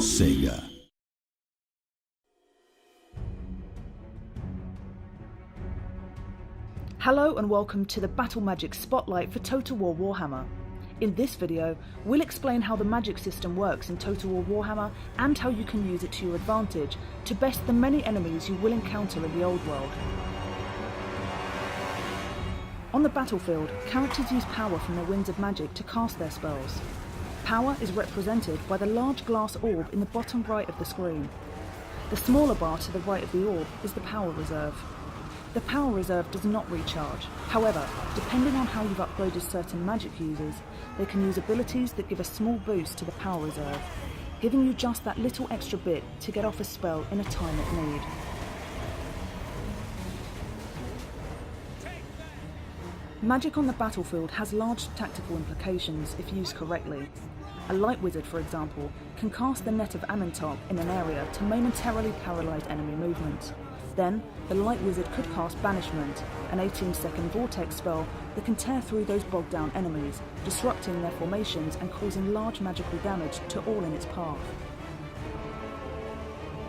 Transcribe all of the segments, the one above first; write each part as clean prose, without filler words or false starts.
Sega. Hello and welcome to the Battle Magic Spotlight for Total War Warhammer. In this video, we'll explain how the magic system works in Total War Warhammer and how you can use it to your advantage to best the many enemies you will encounter in the old world. On the battlefield, characters use power from their winds of magic to cast their spells. Power is represented by the large glass orb in the bottom right of the screen. The smaller bar to the right of the orb is the power reserve. The power reserve does not recharge. However, depending on how you've upgraded certain magic users, they can use abilities that give a small boost to the power reserve, giving you just that little extra bit to get off a spell in a time of need. Magic on the battlefield has large tactical implications if used correctly. A light wizard, for example, can cast the Net of Amentok in an area to momentarily paralyse enemy movement. Then, the light wizard could cast Banishment, an 18-second vortex spell that can tear through those bogged down enemies, disrupting their formations and causing large magical damage to all in its path.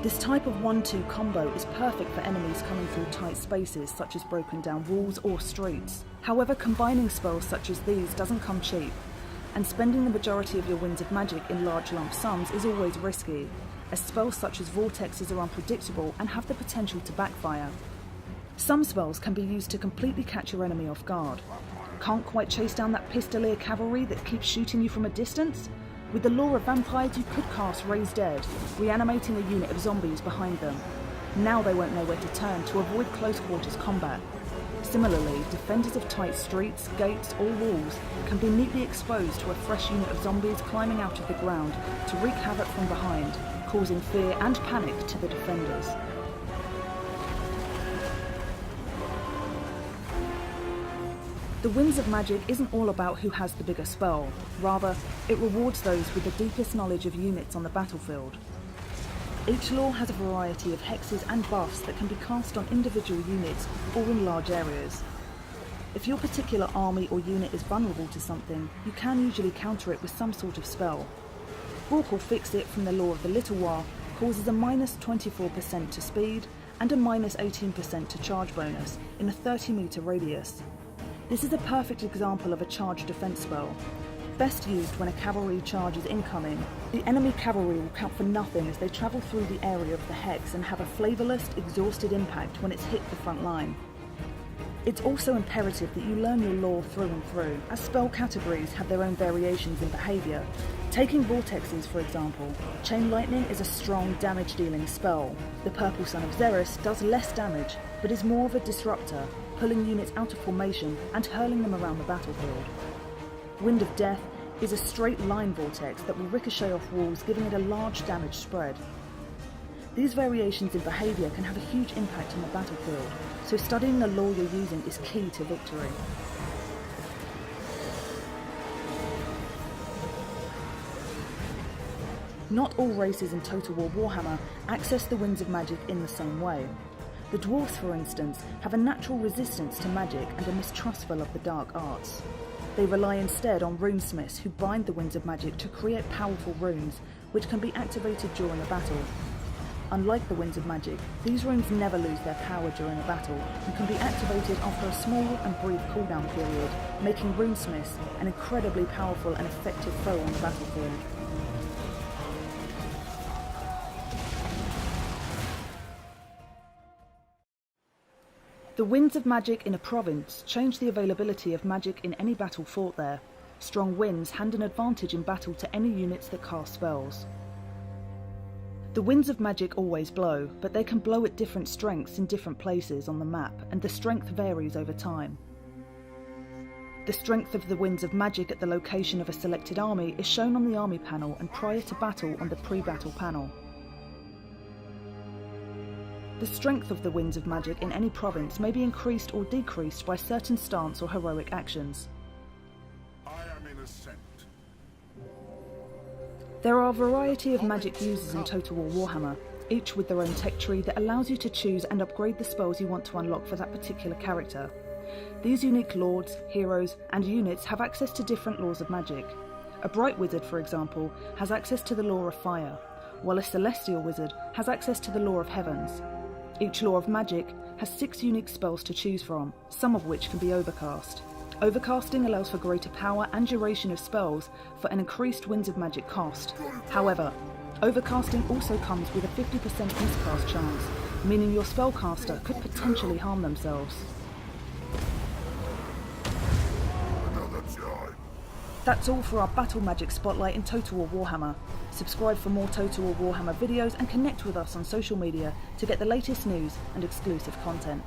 This type of 1-2 combo is perfect for enemies coming through tight spaces such as broken down walls or streets. However, combining spells such as these doesn't come cheap, and spending the majority of your winds of magic in large lump sums is always risky, as spells such as vortexes are unpredictable and have the potential to backfire. Some spells can be used to completely catch your enemy off guard. Can't quite chase down that pistolier cavalry that keeps shooting you from a distance? With the lore of vampires, you could cast Raise Dead, reanimating a unit of zombies behind them. Now they won't know where to turn to avoid close quarters combat. Similarly, defenders of tight streets, gates or walls can be neatly exposed to a fresh unit of zombies climbing out of the ground to wreak havoc from behind, causing fear and panic to the defenders. The Winds of Magic isn't all about who has the bigger spell, rather, it rewards those with the deepest knowledge of units on the battlefield. Each lore has a variety of hexes and buffs that can be cast on individual units or in large areas. If your particular army or unit is vulnerable to something, you can usually counter it with some sort of spell. Bork or Fix It from the lore of the Little War causes a minus 24% to speed and a minus 18% to charge bonus in a 30-meter radius. This is a perfect example of a charge defense spell. Best used when a cavalry charge is incoming. The enemy cavalry will count for nothing as they travel through the area of the hex and have a flavourless, exhausted impact when it's hit the front line. It's also imperative that you learn your lore through and through, as spell categories have their own variations in behaviour. Taking vortexes, for example, Chain Lightning is a strong damage-dealing spell. The Purple Sun of Xeris does less damage, but is more of a disruptor, pulling units out of formation and hurling them around the battlefield. Wind of Death is a straight line vortex that will ricochet off walls, giving it a large damage spread. These variations in behaviour can have a huge impact on the battlefield, so studying the lore you're using is key to victory. Not all races in Total War Warhammer access the Winds of Magic in the same way. The dwarves, for instance, have a natural resistance to magic and are mistrustful of the dark arts. They rely instead on runesmiths who bind the Winds of Magic to create powerful runes, which can be activated during a battle. Unlike the Winds of Magic, these runes never lose their power during a battle and can be activated after a small and brief cooldown period, making runesmiths an incredibly powerful and effective foe on the battlefield. The Winds of Magic in a province change the availability of magic in any battle fought there. Strong winds hand an advantage in battle to any units that cast spells. The Winds of Magic always blow, but they can blow at different strengths in different places on the map, and the strength varies over time. The strength of the Winds of Magic at the location of a selected army is shown on the army panel and prior to battle on the pre-battle panel. The strength of the Winds of Magic in any province may be increased or decreased by certain stance or heroic actions. I am in ascent. There are a variety of magic users in Total War Warhammer, each with their own tech tree that allows you to choose and upgrade the spells you want to unlock for that particular character. These unique lords, heroes, and units have access to different laws of magic. A Bright Wizard, for example, has access to the Law of Fire, while a celestial wizard has access to the law of heavens. Each law of magic has 6 unique spells to choose from, some of which can be overcast. Overcasting allows for greater power and duration of spells for an increased Winds of Magic cost. However, overcasting also comes with a 50% miscast chance, meaning your spellcaster could potentially harm themselves. That's all for our Battle Magic Spotlight in Total War Warhammer. Subscribe for more Total War Warhammer videos and connect with us on social media to get the latest news and exclusive content.